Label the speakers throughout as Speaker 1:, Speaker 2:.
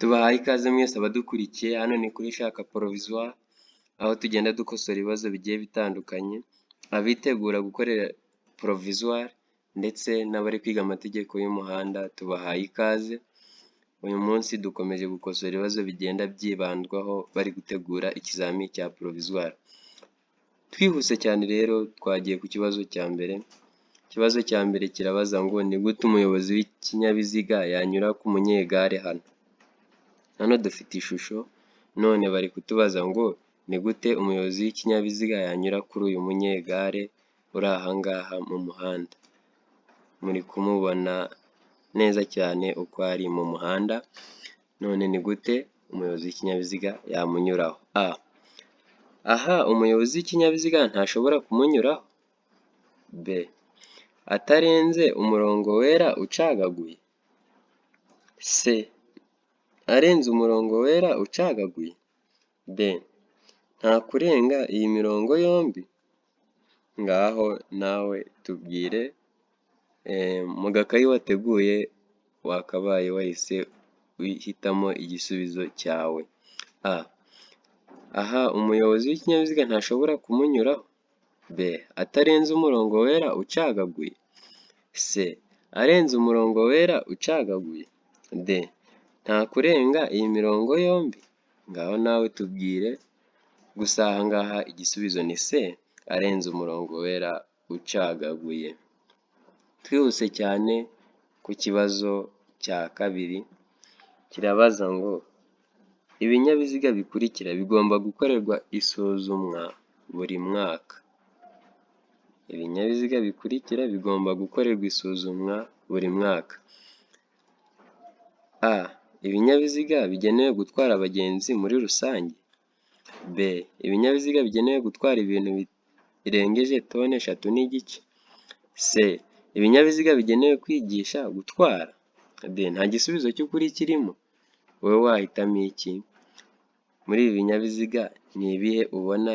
Speaker 1: Tubahaye ikaze mwese abadukurikiye, hano ni kuri Shaka Provisoire, aho tugenda dukosora ibibazo bigiye bitandukanye, abitegura gukorera Provisoire ndetse n'abari kwiga amategeko y'umuhanda tubahaye ikaze, uyu munsi dukomeje gukosora ibibazo bigenda byibandwaho bari gutegura ikizamini cya Provisoire. Twihuse cyane rero twagiye ku kibazo cya mbere, ikibazo cya mbere kirabaza ngo ni gute umuyobozi w'ikinyabiziga yanyura ku munyegare hano? Hano dufite ishusho, none bari kutubaza ngo ni gute umuyobozi w'ikinyabiziga yanyura kuri uyu munyegare uri aha ngaha mu muhanda. Muri kumubona neza cyane uko ari mu muhanda, none ni gute umuyobozi w'ikinyabiziga yamunyuraho? Aha umuyobozi w'ikinyabiziga ntashobora kumunyuraho. B. Atarenze umurongo wera ucagaguye. C. Arenze umurongo wera ucagaguye. D. Nta kurenga iyi mirongo yombi. Ngaho nawe tubwire, mu gakayi wateguye wakabaye wahise uhitamo igisubizo cyawe. Aha umuyobozi w'ikinyabiziga ntashobora kumunyuraho. B. Atarenze umurongo wera ucagaguye. C. Arenze umurongo wera ucagaguye. D. Nta kurenga iyi mirongo yombi. Ngaho nawe tubwire, gusa aha ngaha igisubizo ni C. Arenze umurongo wera ucagaguye. Twihuse cyane ku kibazo cya kabiri, kirabaza ngo ibinyabiziga bikurikira bigomba gukorerwa isuzumwa buri mwaka. Ibinyabiziga bikurikira bigomba gukorerwa isuzumwa buri mwaka. A. Ibinyabiziga bigenewe gutwara abagenzi muri rusange. B. Ibinyabiziga bigenewe gutwara ibintu birengeje toni 3 n'igice. C. Ibinyabiziga bigenewe kwigisha gutwara. D. Nta gisubizo cy'ukuri kirimo. Wowe wahitamo iki? Muri ibi binyabiziga ni ibihe ubona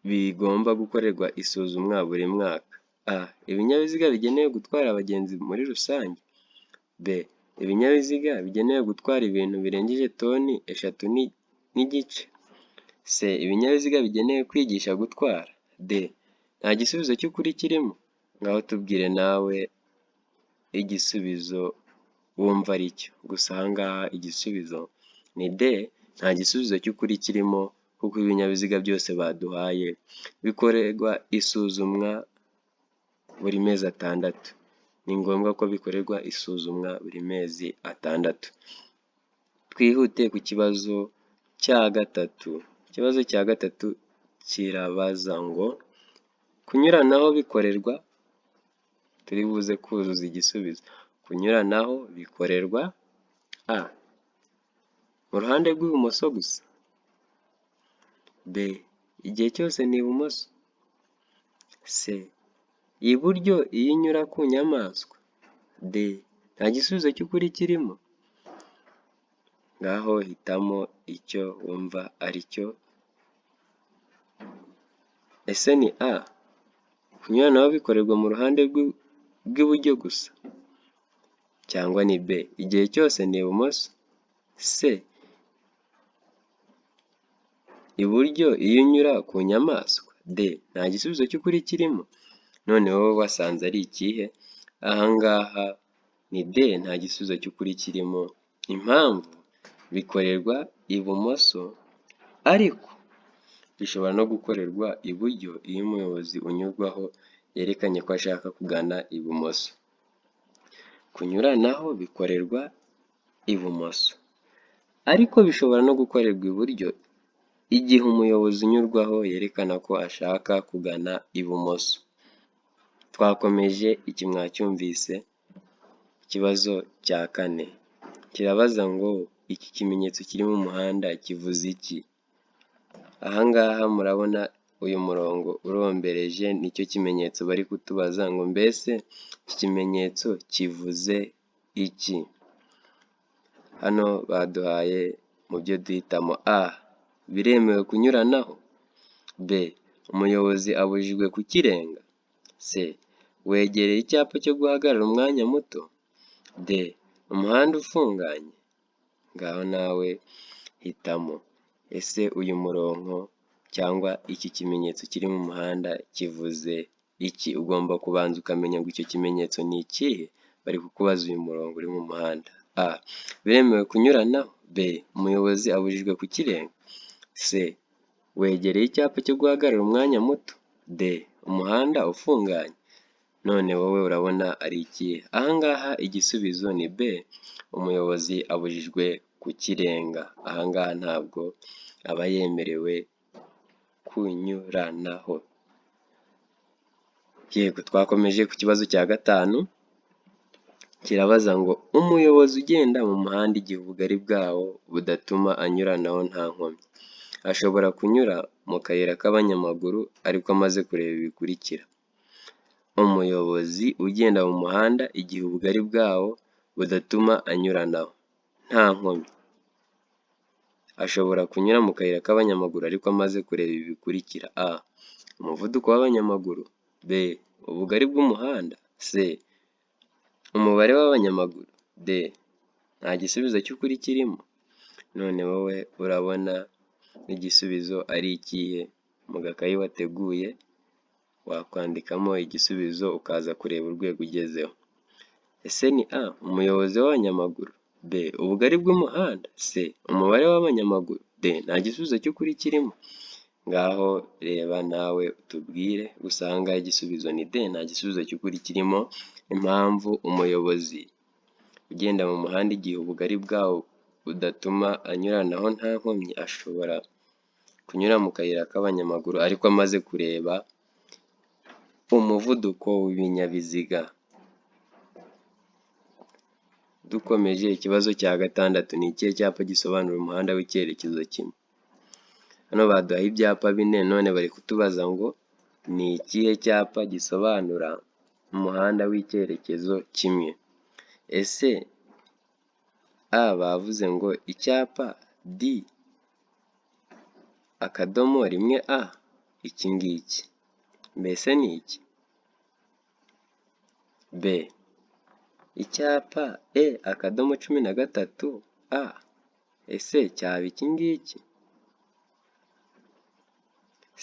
Speaker 1: bigomba gukorerwa isuzumwa buri mwaka? A. Ibinyabiziga bigenewe gutwara abagenzi muri rusange. B. Ibinyabiziga bigenewe gutwara ibintu birengeje toni 3 n'igice. C. Ibinyabiziga bigenewe kwigisha gutwara. D. Nta gisubizo cy'ukuri kirimo. Ngaho tubwire nawe igisubizo wumva ari cyo. Gusa aha ngaha igisubizo ni D. Nta gisubizo cy'ukuri kirimo, kuko ibinyabiziga byose baduhaye bikorerwa isuzumwa buri mezi 6. Ni ngombwa ko bikorerwa isuzumwa buri mezi 6. Twihute ku kibazo cya gatatu. Ikibazo cya gatatu kirabaza ngo kunyuranaho bikorerwa, turi buze kuzuza igisubizo. Kunyuranaho bikorerwa A. Mu ruhande rw'ibumoso gusa. B. Igihe cyose ni ibumoso. C. Iburyo iyo inyura ku nyamaswa. D. Nta gisubizo cy'ukuri kirimo. Ngaho hitamo icyo wumva ari cyo. Ese ni A. Kunyuranaho bikorerwa mu ruhande rw'iburyo gusa, cyangwa ni B. Igihe cyose ni ibumoso. C. Iburyo iyo unyura ku nyamaswa. D. Nta gisubizo cy'ukuri kirimo. None wowe wasanze ari ikihe? Aha ngaha ni D. Nta gisubizo cy'ukuri kirimo. Impamvu bikorerwa ibumoso, ariko bishobora no gukorerwa iburyo iyo umuyobozi unyurwaho yerekanye ko ashaka kugana ibumoso. Kunyuranaho bikorerwa ibumoso, ariko bishobora no gukorerwa iburyo igihe umuyobozi unyurwaho yerekana ko ashaka kugana ibumoso. Twakomeje iki mwacyumvise. Ikibazo cya kane kirabaza ngo iki kimenyetso kiri mu muhanda kivuze iki? Aha ngaha murabona uyu murongo urombereje, nicyo kimenyetso bari kutubaza ngo mbese iki kimenyetso kivuze iki? Hano baduhaye mu byo duhitamo: A. Biremewe kunyuranaho. B. Umuyobozi abujijwe kukirenga. C. Wegereye icyapa cyo guhagarara umwanya muto. D. umuhanda ufunganye, ngaho nawe hitamo. Ese uyu murongo cyangwa iki kimenyetso kiri mu muhanda kivuze iki? Ugomba kubanza ukamenya ngo icyo kimenyetso ni ikihe, bari kukubaza uyu murongo uri mu muhanda. A, biremewe kunyuranaho. B, umuyobozi abujijwe kukirenga. C, wegereye icyapa cyo guhagarara umwanya muto. D, umuhanda ufunganye. None wowe urabona ari ikihe? Aha ngaha igisubizo ni B, umuyobozi abujijwe kukirenga. Aha ngaha ntabwo aba yemerewe kunyuranaho. Yego, twakomeje ku kibazo cya gatanu, kirabaza ngo umuyobozi ugenda mu muhanda igihe ubugari bwawo budatuma anyuranaho nta nkomyi, ashobora kunyura mu kayira k'abanyamaguru ariko amaze kureba ibi bikurikira. Umuyobozi ugenda mu muhanda igihe ubugari bwawo budatuma anyuranaho nta nkomyi, ashobora kunyura mu kayira k'abanyamaguru ariko amaze kureba ibi bikurikira. A, umuvuduko w'abanyamaguru. B, ubugari bw'umuhanda. C, umubare w'abanyamaguru. D, nta gisubizo cy'ukuri kirimo. None wowe urabona igisubizo ari ikihe? Mu gakayi wateguye wakwandikamo igisubizo ukaza kureba urwego ugezeho. Ese ni A, umuyobozi w'abanyamaguru. B, ubugari bw'umuhanda. C, umubare w'abanyamaguru. D, nta gisubizo cy'ukuri kirimo. Ngaho reba nawe utubwire, gusa aha ngaha igisubizo ni D, nta gisubizo cy'ukuri kirimo. Impamvu umuyobozi ugenda mu muhanda igihe ubugari bwawo budatuma anyuranaho nta nkomyi, ashobora kunyura mu kayira k'abanyamaguru ariko amaze kureba umuvuduko w'ibinyabiziga. Dukomeje ikibazo cya gatandatu, ni ikihe cyapa gisobanura umuhanda w'icyerekezo kimwe? Hano baduhaye ibyapa bine, none bari kutubaza ngo ni ikihe cyapa gisobanura umuhanda w'icyerekezo kimwe? Ese A, bavuze ngo icyapa D akadomo rimwe A, iki ngiki mbese ni iki? B, icyapa E akadomo 13 A, ese cyaba iki ngiki?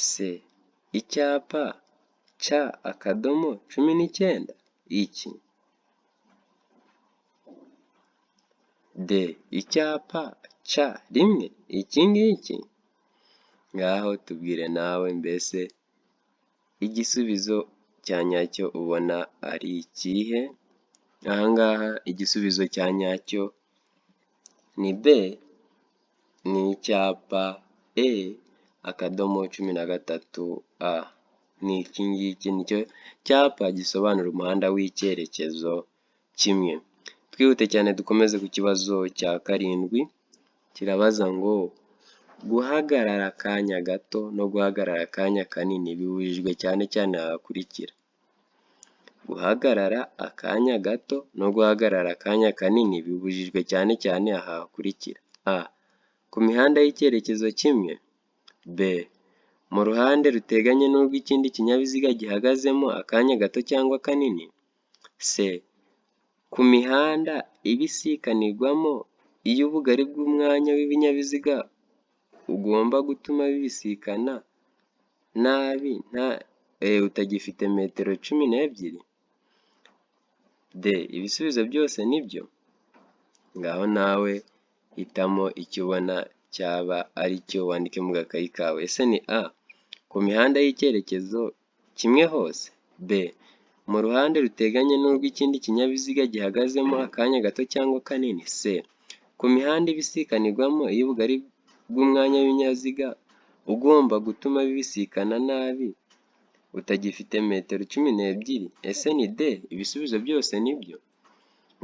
Speaker 1: C, icyapa C akadomo 19 iki? D, icyapa C rimwe iki ngiki? Ngaho tubwire nawe, mbese igisubizo cya nyacyo ubona ari ikihe? Aha ngaha igisubizo cya nyacyo ni B, ni icyapa E akadomo 13 A, ni iki ngiki nicyo cyapa gisobanura umuhanda w'icyerekezo kimwe. Twihute cyane dukomeze ku kibazo cya karindwi, kirabaza ngo guhagarara akanya gato no guhagarara akanya kanini bibujijwe cyane cyane aha hakurikira. Guhagarara akanya gato no guhagarara akanya kanini bibujijwe cyane cyane aha hakurikira. A, ku mihanda y'icyerekezo kimwe. B, mu ruhande ruteganye n'urw'ikindi kinyabiziga gihagazemo akanya gato cyangwa kanini. C, ku mihanda ibisikanirwamo iyo ubugari bw'umwanya w'ibinyabiziga ugomba gutuma bibisikana nabi utagifite metero 12. D, ibisubizo byose nibyo. Ngaho nawe hitamo icyo ubona cyaba ari cyo wandike mu gakayi kawe. Ese ni A, ku mihanda y'icyerekezo kimwe hose. B, mu ruhande ruteganye n'urw'ikindi kinyabiziga gihagazemo akanya gato cyangwa kanini. C, ku mihanda ibisikanirwamo iyo ubugari bw'umwanya w'ibinyabiziga ugomba gutuma bibisikana nabi utagifite metero 12. Ese ni D, ibisubizo byose nibyo.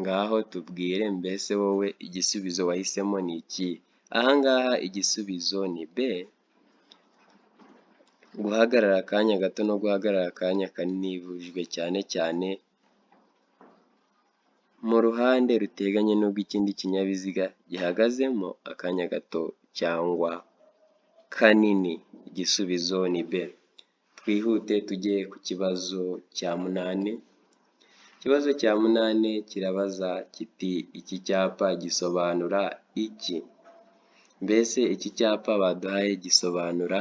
Speaker 1: Ngaho tubwire, mbese wowe igisubizo wahisemo ni iki? Aha ngaha igisubizo ni B, guhagarara akanya gato no guhagarara akanya kanini bibujijwe cyane cyane mu ruhande ruteganye n'urw'ikindi kinyabiziga gihagazemo akanya gato cyangwa kanini. Igisubizo ni B. Twihute tujye ku kibazo cya munani, Ikibazo cya munani kirabaza kiti iki cyapa gisobanura iki? Mbese iki cyapa baduhaye gisobanura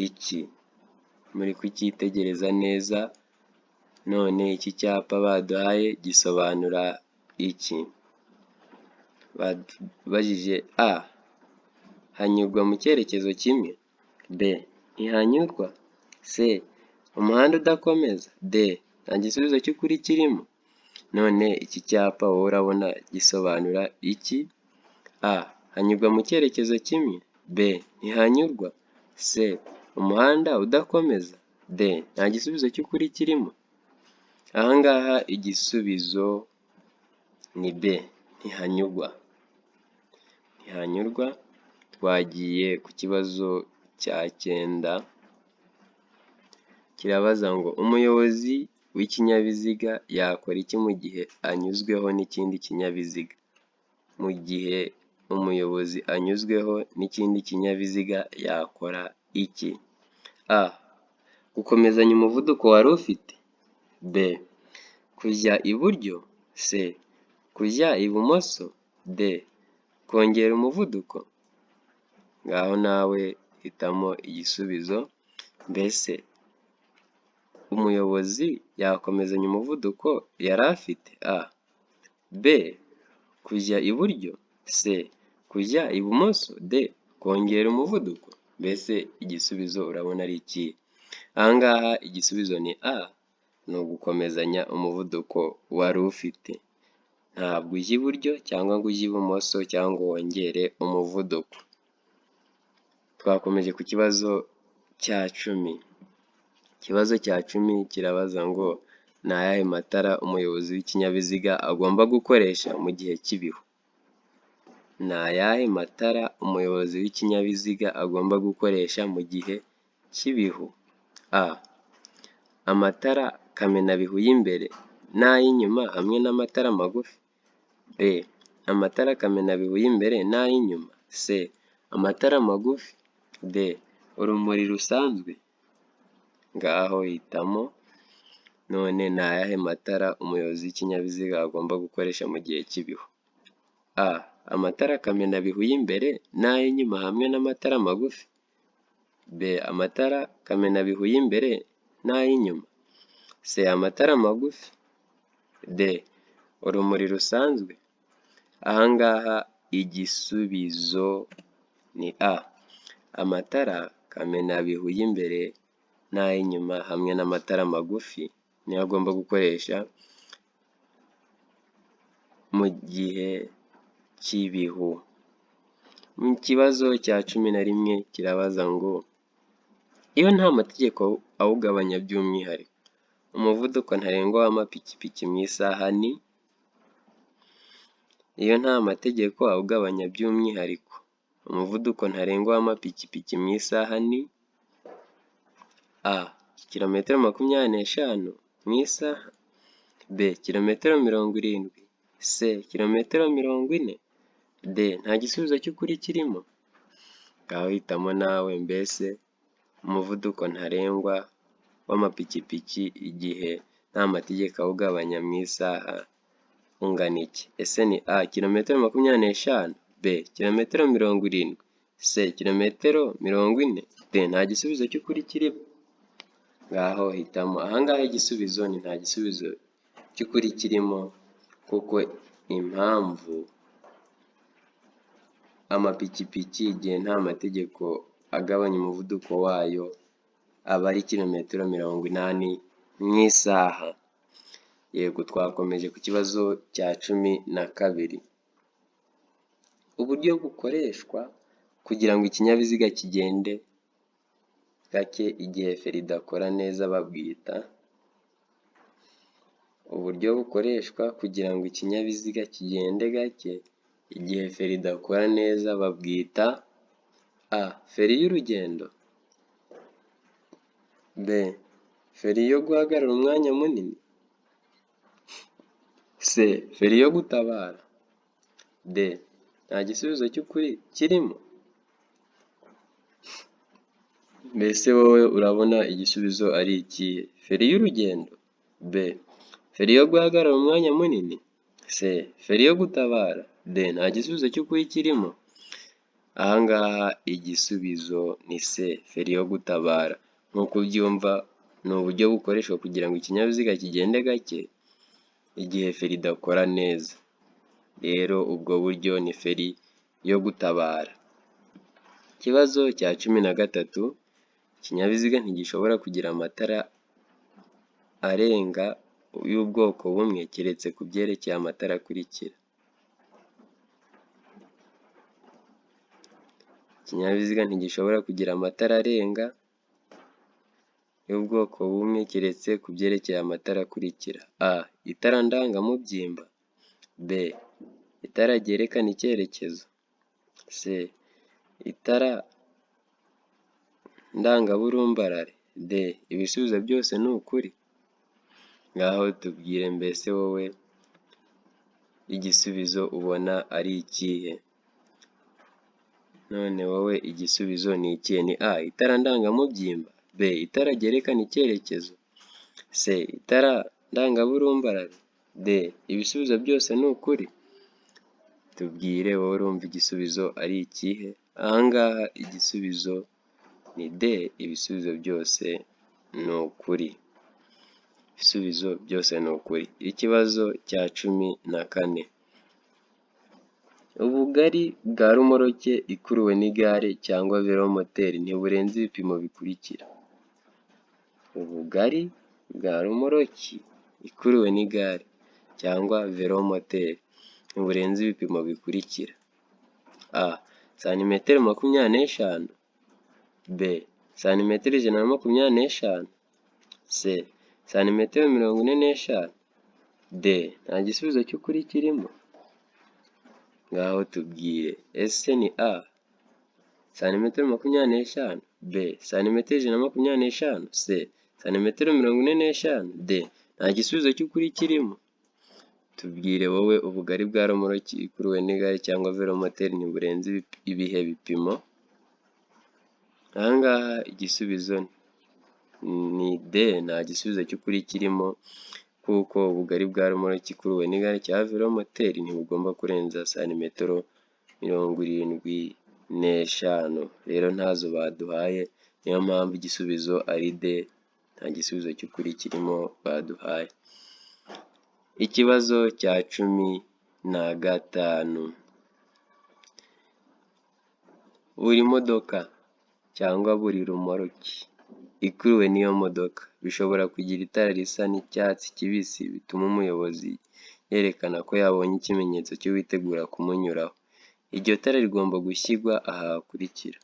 Speaker 1: iki? Muri kucyitegereza neza, none iki cyapa baduhaye gisobanura iki? Batubajije A, hanyurwa mu cyerekezo kimwe, B, ntihanyurwa, C, umuhanda udakomeza, D, nta gisubizo cy'ukuri kirimo. None iki cyapa wowe urabona gisobanura iki? A, hanyurwa mu cyerekezo kimwe, B, ntihanyurwa, C, umuhanda udakomeza, D, nta gisubizo cy'ukuri kirimo. Aha ngaha igisubizo ni B, ntihanyurwa. Ntihanyurwa. Twagiye ku kibazo cya 9, kirabaza ngo umuyobozi w'ikinyabiziga yakora iki mu gihe anyuzweho n'ikindi kinyabiziga? Mu gihe umuyobozi anyuzweho n'ikindi kinyabiziga yakora iki? A, gukomezanya umuvuduko wari ufite, B, kujya iburyo, C, kujya ibumoso, D, kongera umuvuduko. Ngaho nawe hitamo igisubizo. Mbese umuyobozi yakomezanya umuvuduko yari afite? A, B, kujya iburyo, C, kujya ibumoso, D, kongera umuvuduko. Mbese igisubizo urabona ari iki? Aha ngaha igisubizo ni A, ni ugukomezanya umuvuduko wari ufite. Ntabwo ujya iburyo cyangwa ngo ujye ibumoso cyangwa wongere umuvuduko. Twakomeje ku kibazo cya 10. Ikibazo cya 10 kirabaza ngo ni ayahe matara umuyobozi w'ikinyabiziga agomba gukoresha mu gihe cy'ibihu? Ni ayahe matara umuyobozi w'ikinyabiziga agomba gukoresha mu gihe cy'ibihu? A, amatara kamenabihu y'imbere n'ay'inyuma hamwe n'amatara magufi. B, amatara kamenabihu y'imbere n'ay'inyuma. C, amatara magufi. D, urumuri rusanzwe. Ngaho hitamo. None ni ayahe matara umuyobozi w'ikinyabiziga agomba gukoresha mu gihe cy'ibihu? A, amatara kamenabihu y'imbere n'ay'inyuma hamwe n'amatara magufi. B, amatara kamenabihu y'imbere n'ay'inyuma. C, amatara magufi. D, urumuri rusanzwe. Aha ngaha igisubizo ni A, amatara kamenabihu y'imbere n'ay'inyuma hamwe n'amatara magufi niyo agomba gukoresha mu gihe cy'ibihu. Mu kibazo cya 11 kirabaza ngo iyo nta mategeko awugabanya by'umwihariko, umuvuduko ntarengwa w'amapikipiki mu isaha ni? Iyo nta mategeko awugabanya by'umwihariko, umuvuduko ntarengwa w'amapikipiki mu isaha ni? A, kilometero 25 mu isaha. B, kilometero 70. C, kilometero 40. D, nta gisubizo cy'ukuri kirimo. Ngaho hitamo nawe. Mbese umuvuduko ntarengwa w'amapikipiki igihe nta mategeko awugabanya mu isaha ungana iki? Ese ni A, kilometero 25. B, kilometero 70. C, kilometero 40. D, nta gisubizo cy'ukuri kirimo. Ngaho hitamo. Aha ngaha igisubizo ni nta gisubizo cy'ukuri kirimo, kuko impamvu amapikipiki igihe nta mategeko agabanya umuvuduko wayo aba ari kilometero 80 mu isaha. Yego, twakomeje ku kibazo cya 12. Uburyo bukoreshwa kugira ngo ikinyabiziga kigende gake igihe feri idakora neza babwita? Uburyo bukoreshwa kugira ngo ikinyabiziga kigende gake igihe feri idakora neza babwita? A, feri y'urugendo. B, feri yo guhagarara umwanya munini. C, feri yo gutabara. D, nta gisubizo cy'ukuri kirimo. Mbese wowe urabona igisubizo ari ikihe? Feri y'urugendo? B, feri yo guhagarara umwanya munini, C feri yo gutabara, D nta gisubizo cy'ukuri kirimo. Aha ngaha igisubizo ni C feri yo gutabara. Nk'uko ubyumva ni uburyo bukoreshwa kugira ngo ikinyabiziga kigende gake igihe feri idakora neza. Rero ubwo buryo ni feri yo gutabara. Ikibazo cya 13, ikinyabiziga ntigishobora kugira amatara arenga y'ubwoko bumwe keretse ku byerekeye amatara akurikira. Ikinyabiziga ntigishobora kugira amatara arenga y'ubwoko bumwe keretse ku byerekeye amatara akurikira: A itara ndangamubyimba, B itara ryerekana icyerekezo, C itara ndangaburumbarare, D ibisubizo byose ni ukuri. Ngaho tubwire mbese wowe igisubizo ubona ari ikihe? None wowe igisubizo ni ikihe? Ni A itara ndangamubyimba, B itara ryerekana icyerekezo, C itara ndangaburumbarare, D ibisubizo byose ni ukuri. Tubwire wowe urumva igisubizo ari ikihe? Aha ngaha igisubizo ni D ibisubizo byose ni ukuri. Ibisubizo byose ni ukuri. Ikibazo cya 14, ubugari bwa rumoroke ikuruwe n'igare cyangwa velomoteri ntiburenze ibipimo bikurikira. Ubugari bwa rumoroki ikuruwe n'igare cyangwa velomoteri ntiburenze ibipimo bikurikira: A santimetero 25, B santimetero 125, C santimetero 45, D nta gisubizo cy'ukuri kirimo. Ngaho tubwire, ese ni A santimetero 25, B santimetero 125, C santimetero 45, D nta gisubizo cy'ukuri kirimo. Tubwire wowe ubugari bwa rumoroki ikuruwe n'igare cyangwa velomoteri ntiburenze ibihe bipimo? Aha ngaha igisubizo ni D nta gisubizo cy'ukuri kirimo, kuko ubugari bwa rumoroki ikuruwe n'igare cyangwa velomoteri ntibugomba kurenza santimetero 75. Rero ntazo baduhaye, niyo mpamvu igisubizo ari D, nta gisubizo cy'ukuri kirimo baduhaye. Ikibazo cya 15, buri modoka cyangwa buri rumoroki ikuruwe n'iyo modoka bishobora kugira itara risa n'icyatsi kibisi bituma umuyobozi yerekana ko yabonye ikimenyetso cy'uwitegura kumunyuraho. Iryo tara rigomba gushyirwa aha hakurikira: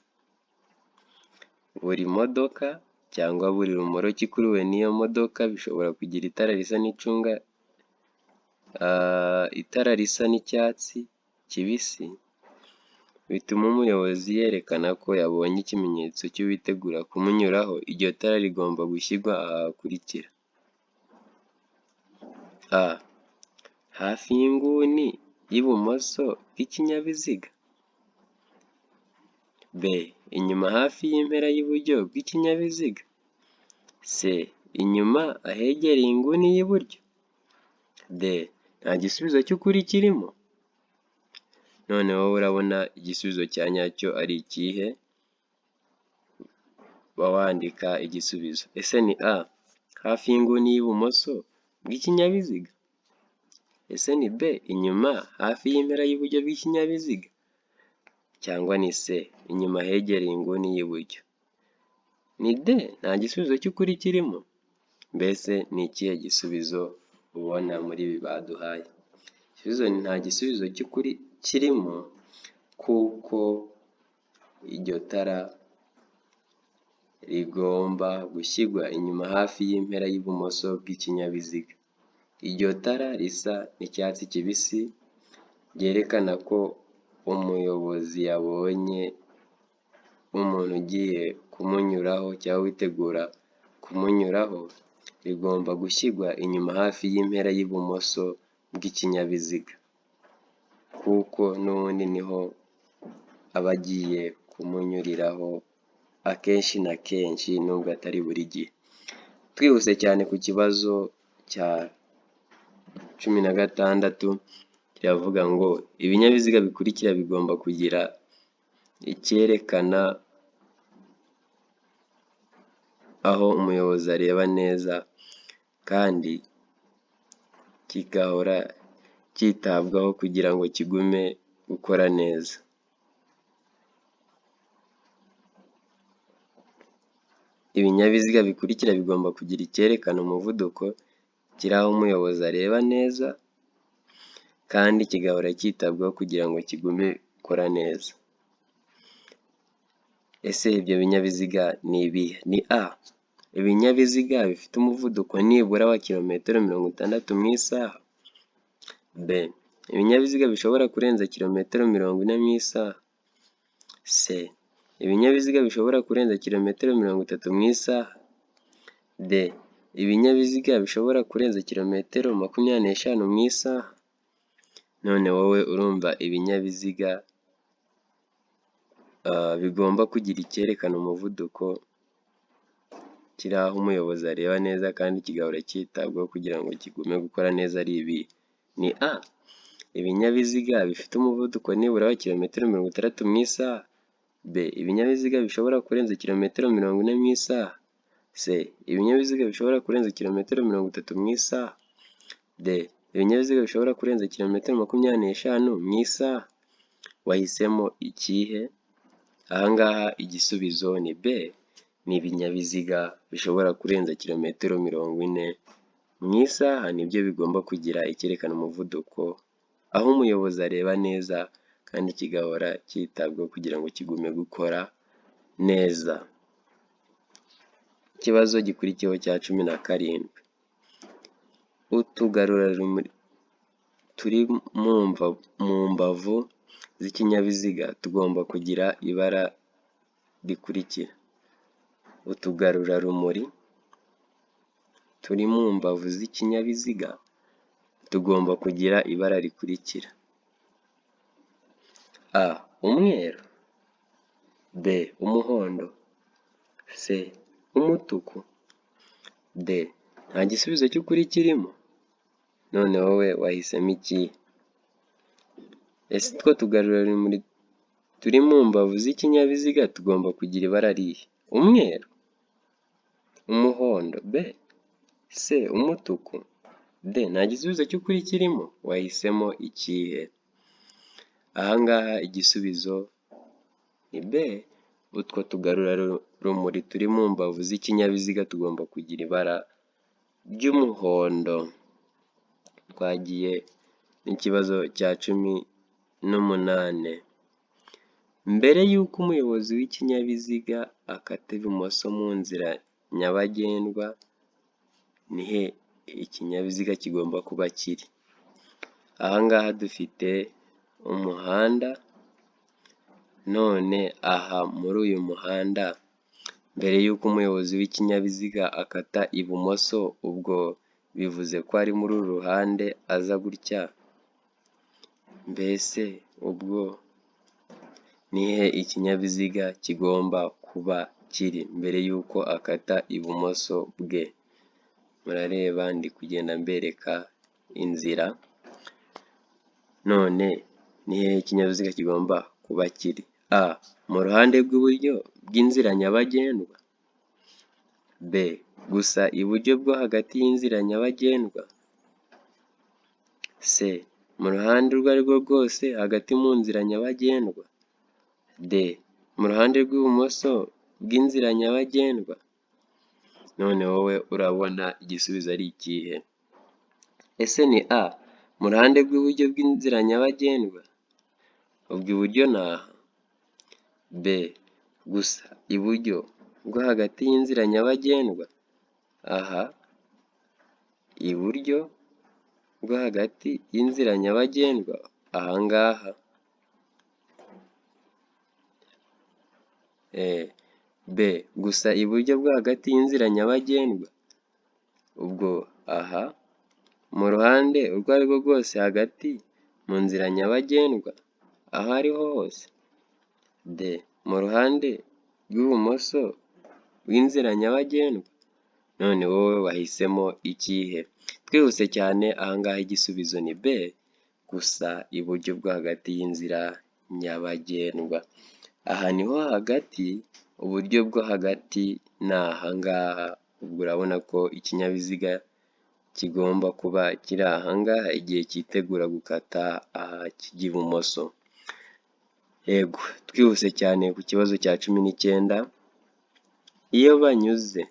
Speaker 1: buri modoka cyangwa buri rumoroki ikuruwe n'iyo modoka bishobora kugira itara risa n'icunga, itara risa n'icyatsi kibisi bituma umuyobozi yerekana ko yabonye ikimenyetso cy'uwitegura kumunyuraho. Iryo tara rigomba gushyirwa aha hakurikira: A hafi y'inguni y'ibumoso bw'ikinyabiziga, B inyuma hafi y'impera y'iburyo bw'ikinyabiziga, C inyuma ahegereye inguni y'iburyo, D nta gisubizo cy'ukuri kirimo. None wowe urabona igisubizo cya nyacyo ari ikihe? Wandika igisubizo. Ese ni A hafi y'inguni y'ibumoso bw'ikinyabiziga? Ese ni B inyuma hafi y'impera y'iburyo bw'ikinyabiziga? Cyangwa ni C inyuma ahegereye inguni y'iburyo? Ni D nta gisubizo cy'ukuri kirimo. Mbese ni ikihe gisubizo ubona muri ibi baduhaye? Igisubizo ni nta gisubizo cy'ukuri kirimo, kuko iryo tara rigomba gushyirwa inyuma hafi y'impera y'ibumoso bw'ikinyabiziga. Iryo tara risa n'icyatsi kibisi ryerekana ko umuyobozi yabonye umuntu ugiye kumunyuraho cyangwa witegura kumunyuraho, rigomba gushyirwa inyuma hafi y'impera y'ibumoso bw'ikinyabiziga, kuko n'ubundi niho aba agiye kumunyuriraho akenshi na kenshi, nubwo atari buri gihe. Twihuse cyane ku kibazo cya 16 kiravuga ngo ibinyabiziga bikurikira bigomba kugira icyerekana aho umuyobozi areba neza kandi kigahora cyitabwaho kugira ngo kigume gukora neza. Ibinyabiziga bikurikira bigomba kugira icyerekana umuvuduko kiri aho umuyobozi areba neza kandi kigahora cyitabwaho kugira ngo kigume gukora neza. Ese ibyo binyabiziga ni ibihe? Ni A. Ibinyabiziga bifite umuvuduko nibura wa kilometero 60 mu isaha. B. Ibinyabiziga bishobora kurenza kilometero 40 mu isaha. C. Ibinyabiziga bishobora kurenza kilometero 30 mu isaha. D. Ibinyabiziga bishobora kurenza kilometero 25 mu isaha. None wowe urumva ibinyabiziga bigomba kugira icyerekana umuvuduko kiri aho umuyobozi areba neza kandi kigahora cyitabwaho kugira ngo kigume gukora neza ari ibi. Ni A. Ibinyabiziga bifite umuvuduko nibura wa kilometero 60 mu isaha. B. Ibinyabiziga bishobora kurenza kilometero 40 mu isaha. C. Ibinyabiziga bishobora kurenza kilometero 30 mu isaha. D. Ibinyabiziga bishobora kurenza kilometero 25 mu isaha. Wahisemo ikihe? Ahangaha igisubizo ni B. Ni ibinyabiziga bishobora kurenza kilometero 40 mu isaha nibyo bigomba kugira icyerekana umuvuduko aho umuyobozi areba neza kandi kigahora cyitabwaho kugira ngo kigume gukora neza. Ikibazo gikurikiyeho cya 17. Utugarurarumuri turi mu mbavu z'ikinyabiziga tugomba kugira ibara rikurikira. Utugarurarumuri turi mu mbavu z'ikinyabiziga tugomba kugira ibara rikurikira. A. Umweru. B. Umuhondo. C. Umutuku. D. Nta gisubizo cy'ukuri kirimo. None wowe wahisemo iki? Ese two tugarurarumuri turi mu mbavu z'ikinyabiziga tugomba kugira ibara rihe? Umweru, umuhondo. B. C. Umutuku. D. Nta gisubizo cy'ukuri kirimo. Wahisemo ikihe? Ahangaha igisubizo ni B. Utwo tugarurarumuri turi mu mbavu z'ikinyabiziga tugomba kugira ibara ry'umuhondo. Twagiye n'ikibazo cya 18. Mbere y'uko umuyobozi w'ikinyabiziga akata ibumoso mu nzira nyabagendwa, ni he ikinyabiziga kigomba kuba kiri? Ahangaha dufite umuhanda, none aha muri uyu muhanda mbere y'uko umuyobozi w'ikinyabiziga akata ibumoso, ubwo bivuze ko ari muri uru ruhande aza gutya. Mbese ubwo ni he ikinyabiziga kigomba kuba kiri mbere y'uko akata ibumoso bwe? Murareba ndi kugenda mbereka inzira. None ni he ikinyabiziga kigomba kuba kiri? A. Mu ruhande rw'iburyo bw'inzira nyabagendwa. B. Gusa iburyo bwo hagati y'inzira nyabagendwa. C. Mu ruhande urwo ari rwo rwose hagati mu nzira nyabagendwa. D. Mu ruhande rw'ibumoso bw'inzira nyabagendwa. None wowe urabona igisubizo ari ikihe? Ese ni A. Mu ruhande rw'iburyo bw'inzira nyabagendwa? Ubwo iburyo ni aha. B. Gusa iburyo bwo hagati y'inzira nyabagendwa. Aha iburyo bwo hagati y'inzira nyabagendwa ahangaha. B. Gusa iburyo bwo hagati y'inzira nyabagendwa. Ubwo aha mu ruhande urwo ari rwo rwose hagati mu nzira nyabagendwa aho ariho hose. D. Mu ruhande rw'ibumoso rw'inzira nyabagendwa. None wowe wahisemo ikihe? Twihuse cyane ahangaha igisubizo ni B, gusa iburyo bwo hagati y'inzira nyabagendwa. Aha niho hagati, uburyo bwo hagati ni ahangaha, ubwo urabona ko ikinyabiziga kigomba kuba kiri ahangaha igihe cyitegura gukata aha kijya ibumoso. Yego, twihuse cyane ku kibazo cya 19. Iyo banyuze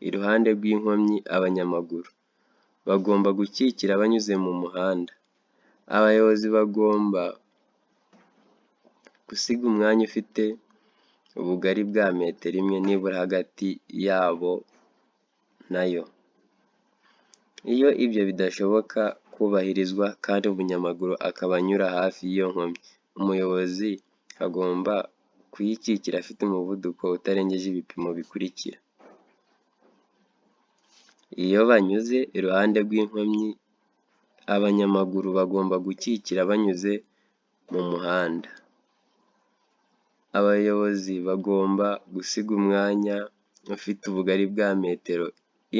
Speaker 1: iruhande rw'inkomyi abanyamaguru bagomba gukikira banyuze mu muhanda. Abayobozi bagomba gusiga umwanya ufite ubugari bwa metero imwe nibura hagati yabo nayo. Iyo ibyo bidashoboka kubahirizwa kandi umunyamaguru akaba anyura hafi y'iyo nkomyi, umuyobozi agomba kuyikikira afite umuvuduko utarengeje ibipimo bikurikira. Iyo banyuze iruhande rw'inkomyi abanyamaguru bagomba gukikira banyuze mu muhanda. Abayobozi bagomba gusiga umwanya ufite ubugari bwa metero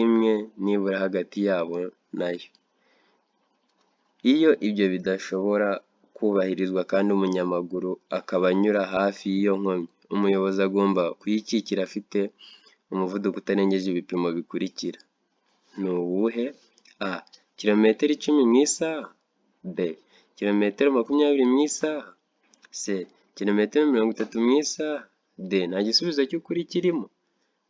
Speaker 1: imwe nibura hagati yabo nayo. Iyo ibyo bidashobora kubahirizwa kandi umunyamaguru akaba anyura hafi y'iyo nkomyi, umuyobozi agomba kuyikikira afite umuvuduko utarengeje ibipimo bikurikira. Ni uwuhe? A. Kilometero 10 mu isaha. B. Kilometero 20 mu isaha. C. Kilometero 30 mu isaha. D. Nta gisubizo cy'ukuri kirimo.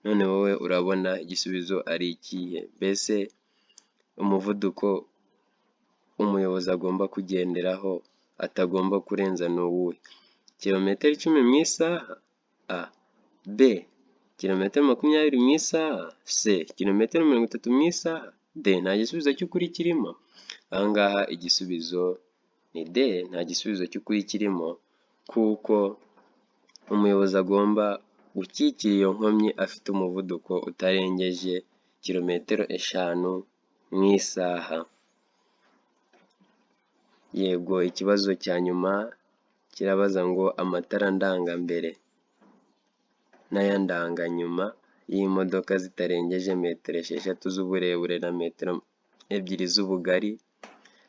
Speaker 1: None wowe urabona igisubizo ari ikihe? Mbese umuvuduko umuyobozi agomba kugenderaho atagomba kurenza ni uwuhe? Kilometero 10 mu isaha. A. B. Kilometero 20 mu isaha. C. Kilometero 30 mu isaha. D. Nta gisubizo cy'ukuri kirimo. Ahangaha igisubizo ni D. Nta gisubizo cy'ukuri kirimo, kuko umuyobozi agomba gukikira iyo nkomyi afite umuvuduko utarengeje kilometero 5 mu isaha. Yego, ikibazo cya nyuma kirabaza ngo amatara ndangambere n'aya ndanganyuma y'imodoka zitarengeje metero 6 z'uburebure na metero 2 z'ubugari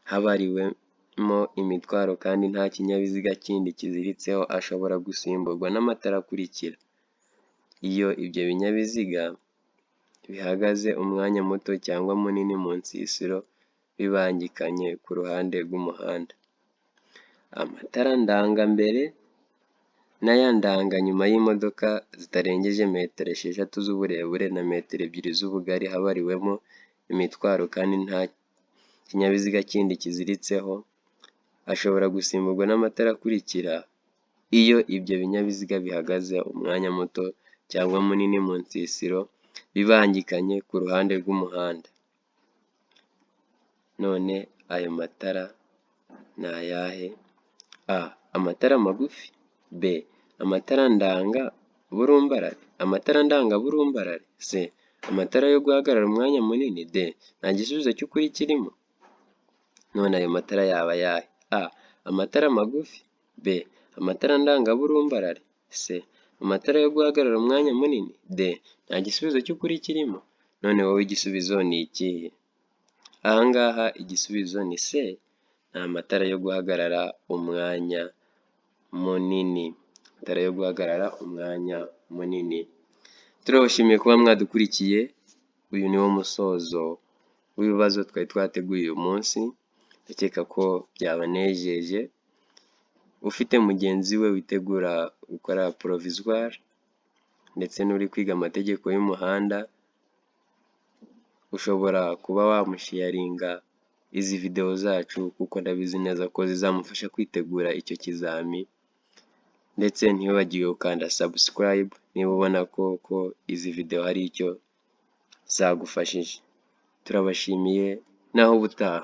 Speaker 1: habariwemo imitwaro kandi nta kinyabiziga kindi kiziritseho ashobora gusimburwa n'amatara akurikira. Iyo ibyo binyabiziga bihagaze umwanya muto cyangwa munini mu nsisiro bibangikanye ku ruhande rw'umuhanda. Amatara ndangambere n'aya ndanganyuma y'imodoka zitarengeje metero 6 z'uburebure na metero 2 z'ubugari habariwemo imitwaro kandi nta kinyabiziga kindi kiziritseho ashobora gusimburwa n'amatara akurikira. Iyo ibyo binyabiziga bihagaze umwanya muto cyangwa munini mu nsisiro bibangikanye ku ruhande rw'umuhanda. None ayo matara ni ayahe? A. Amatara magufi. B. Amatara ndangaburumbarare. C. Amatara yo guhagarara umwanya munini. D. Nta gisubizo cy'ukuri kirimo. None ayo matara yaba ayahe? A. Amatara magufi. B. Amatara ndangaburumbarare. C. Amatara yo guhagarara umwanya munini. D. Nta gisubizo cy'ukuri kirimo. None wowe igisubizo ni ikihe? Ahangaha igisubizo ni C. Ni amatara yo guhagarara umwanya munini. Amatara yo guhagarara umwanya munini. Turabashimiye kuba mwadukurikiye. Uyu ni wo musozo w'ibibazo twari twateguye uyu munsi. Ndakeka ko byabanejeje. Ufite mugenzi we witegura gukora provisoire ndetse n'uri kwiga amategeko y'umuhanda, ushobora kuba wamusharinga izi video zacu kuko ndabizi neza ko zizamufasha kwitegura icyo kizami. Ndetse ntibibagirwe gukanda subscribe niba ubona ko izi video hari icyo zagufashije. Turabashimiye naho ubutaha.